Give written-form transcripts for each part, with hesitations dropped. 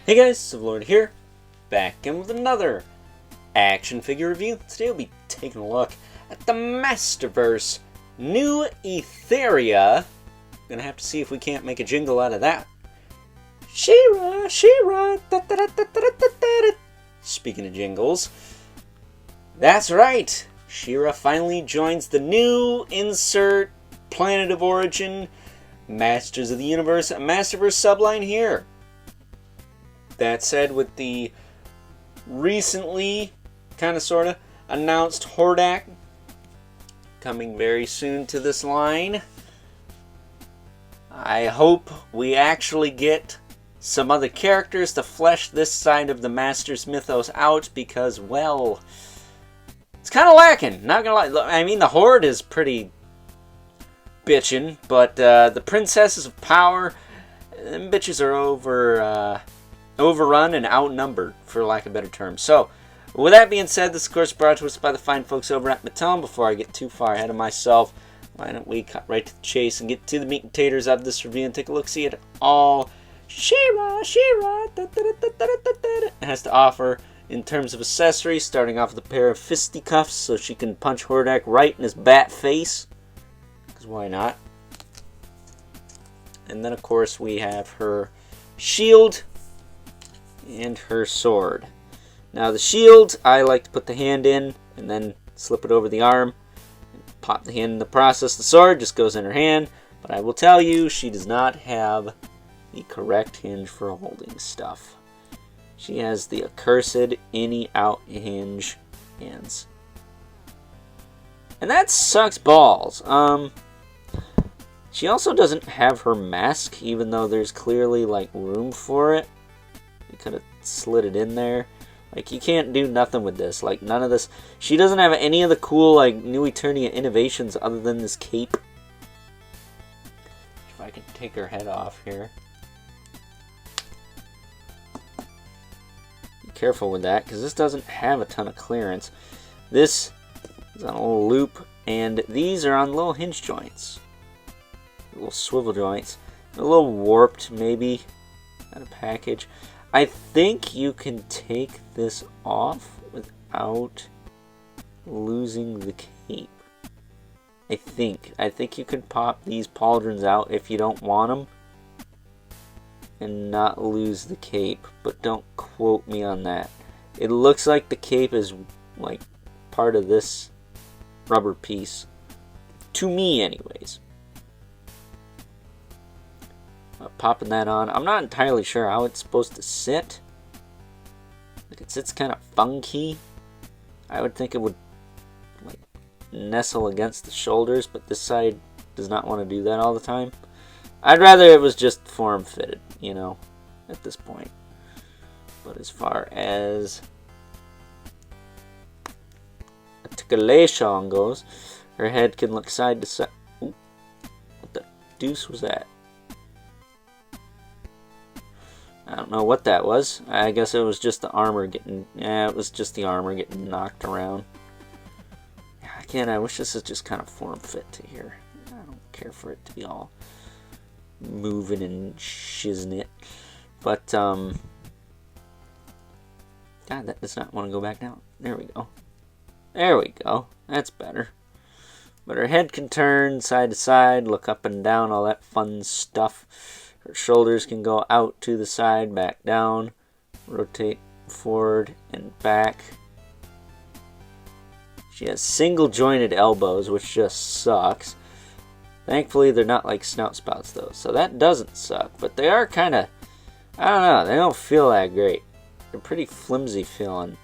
Hey guys, Civilord here, back in with another action figure review. Today we'll be taking a look at the Masterverse new Etheria. Gonna have to see if we can't make a jingle out of that. She-Ra, She-Ra, da-da-da-da-da-da-da. Speaking of jingles, that's right, She-Ra finally joins the new insert Planet of Origin Masters of the Universe Masterverse subline here. That said, with the recently, kind of sort of, announced Hordak coming very soon to this line, I hope we actually get some other characters to flesh this side of the Masters mythos out, because, well, it's kind of lacking. Not gonna lie. I mean, the Horde is pretty bitchin', but the Princesses of Power, them bitches are overrun and outnumbered, for lack of a better term. So, with that being said, this is of course brought to us by the fine folks over at Mattel. Before I get too far ahead of myself, why don't we cut right to the chase and get to the meat and taters of this review and take a look-see at all She-Ra, She-Ra, has to offer in terms of accessories, starting off with a pair of fisticuffs so she can punch Hordak right in his bat face, because why not? And then of course we have her shield and her sword. Now the shield, I like to put the hand in and then slip it over the arm and pop the hand in the process. The sword just goes in her hand, but I will tell you, she does not have the correct hinge for holding stuff. She has the accursed any-out hinge hands, and that sucks balls. She also doesn't have her mask, even though there's clearly like room for it. You could have slid it in there. Like, you can't do nothing with this. Like, none of this. She doesn't have any of the cool, like, New Eternia innovations other than this cape. If I can take her head off here. Be careful with that, because this doesn't have a ton of clearance. This is on a little loop, and these are on little hinge joints. Little swivel joints. A little warped, maybe. Not a package. I think you can take this off without losing the cape. I think you can pop these pauldrons out if you don't want them and not lose the cape, but don't quote me on that. It looks like the cape is like part of this rubber piece. To me anyways. Popping that on. I'm not entirely sure how it's supposed to sit. Like, it sits kind of funky. I would think it would like nestle against the shoulders, but this side does not want to do that all the time. I'd rather it was just form fitted, you know, at this point. But as far as articulation goes, her head can look side to side. Ooh, what the deuce was that? I don't know what that was. I guess it was just the armor getting... Yeah, it was just the armor getting knocked around. Again, I wish this is just kind of form-fit to here. I don't care for it to be all moving and shiznit. But, God, that does not want to go back down. There we go. There we go. That's better. But her head can turn side to side, look up and down, all that fun stuff. Her shoulders can go out to the side, back down, rotate forward and back. She has single jointed elbows, which just sucks. Thankfully, they're not like snout spouts though, so that doesn't suck. But they are kind of, I don't know, they don't feel that great. They're pretty flimsy feeling.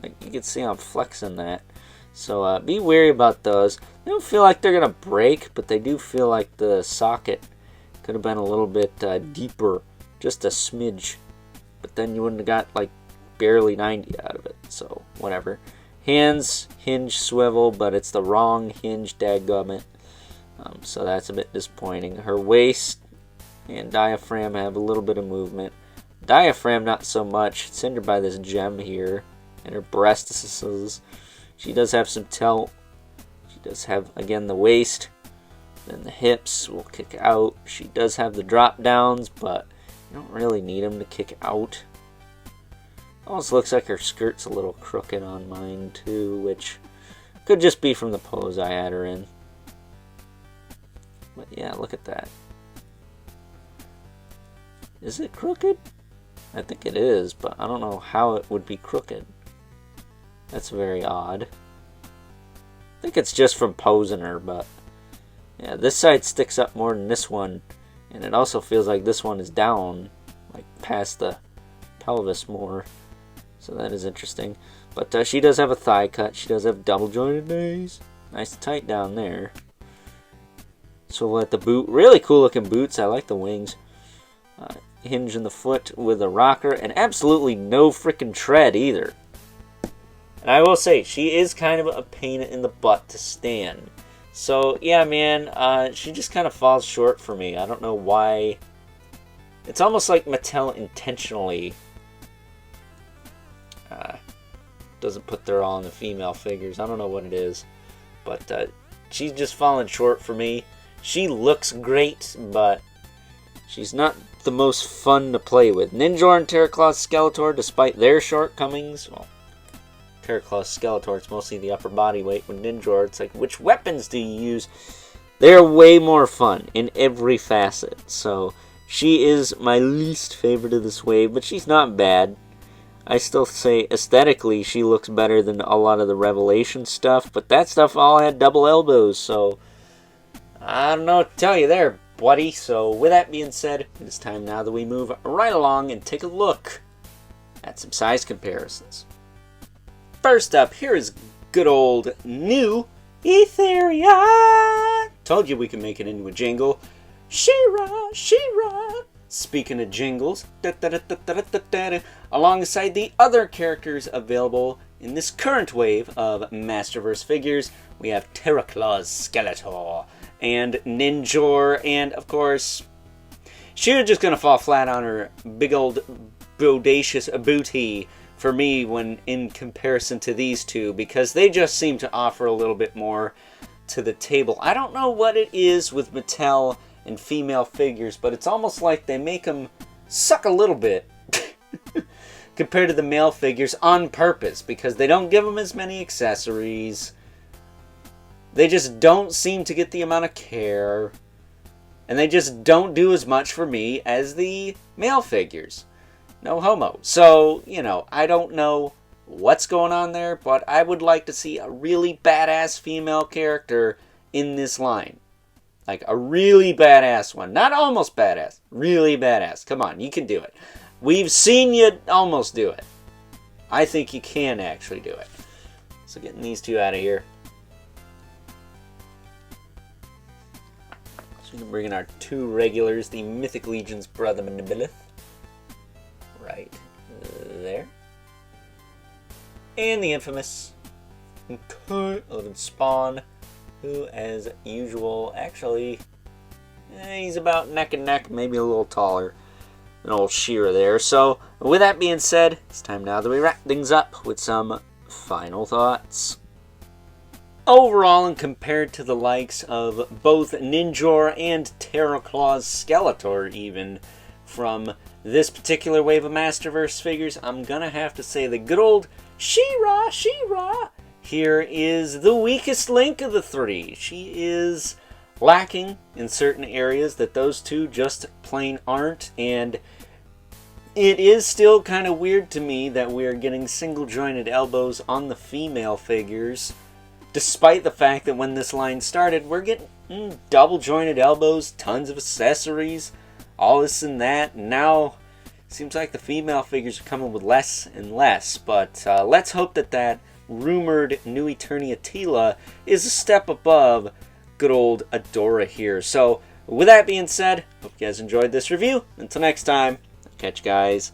Like, you can see I'm flexing that. So be wary about those. They don't feel like they're going to break, but they do feel like the socket could have been a little bit deeper. Just a smidge. But then you wouldn't have got like barely 90 out of it. So whatever. Hands, hinge, swivel, but it's the wrong hinge, dadgummit. So that's a bit disappointing. Her waist and diaphragm have a little bit of movement. Diaphragm not so much. It's hindered by this gem here. And her breastises. She does have some tilt. She does have, again, the waist. Then the hips will kick out. She does have the drop downs, but you don't really need them to kick out. Almost looks like her skirt's a little crooked on mine too, which could just be from the pose I had her in. But yeah, look at that. Is it crooked? I think it is, but I don't know how it would be crooked. That's very odd. I think it's just from posing her, but yeah, this side sticks up more than this one, and it also feels like this one is down, like past the pelvis more. So that is interesting. But she does have a thigh cut. She does have double jointed knees. Nice and tight down there. So we'll let the boot, really cool looking boots. I like the wings. Hinge in the foot with a rocker, and absolutely no freaking tread either. And I will say, she is kind of a pain in the butt to stand. So, yeah, man, she just kind of falls short for me. I don't know why. It's almost like Mattel intentionally doesn't put their all in the female figures. I don't know what it is. But she's just falling short for me. She looks great, but she's not the most fun to play with. Ninjor and Terraclaw Skeletor, despite their shortcomings, well, Terraclaw Skeletor, it's mostly the upper body weight. With Ninjor, it's like, which weapons do you use? They're way more fun in every facet. So she is my least favorite of this wave, but she's not bad. I still say aesthetically she looks better than a lot of the Revelation stuff, but that stuff all had double elbows, so I don't know what to tell you there, buddy. So with that being said, it is time now that we move right along and take a look at some size comparisons. First up, here is good old new Etheria. Told you we could make it into a jingle. She-Ra, She-Ra. Speaking of jingles, alongside the other characters available in this current wave of Masterverse figures, we have Terraclaw Skeletor and Ninjor, and of course, she's just gonna fall flat on her big old bodacious booty for me when in comparison to these two, because they just seem to offer a little bit more to the table. I don't know what it is with Mattel and female figures, but it's almost like they make them suck a little bit compared to the male figures on purpose, because they don't give them as many accessories. They just don't seem to get the amount of care, and they just don't do as much for me as the male figures. No homo. So, you know, I don't know what's going on there, but I would like to see a really badass female character in this line. Like a really badass one. Not almost badass. Really badass. Come on, you can do it. We've seen you almost do it. I think you can actually do it. So getting these two out of here. So we can bring in our two regulars. The Mythic Legion's brother Manibelith. Right there. And the infamous Odin Spawn, who, as usual, actually, he's about neck and neck, maybe a little taller than old She-Ra there. So, with that being said, it's time now that we wrap things up with some final thoughts. Overall, and compared to the likes of both Ninjor and Terraclaw Skeletor, even, from this particular wave of Masterverse figures, I'm gonna have to say the good old She-Ra, She-Ra here is the weakest link of the three. She is lacking in certain areas that those two just plain aren't, and it is still kind of weird to me that we're getting single jointed elbows on the female figures, despite the fact that when this line started, we're getting double jointed elbows, tons of accessories, all this and that, and now it seems like the female figures are coming with less and less. But let's hope that that rumored new Eternia Tila is a step above good old Adora here. So with that being said, hope you guys enjoyed this review. Until next time, I'll catch you guys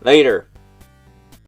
later.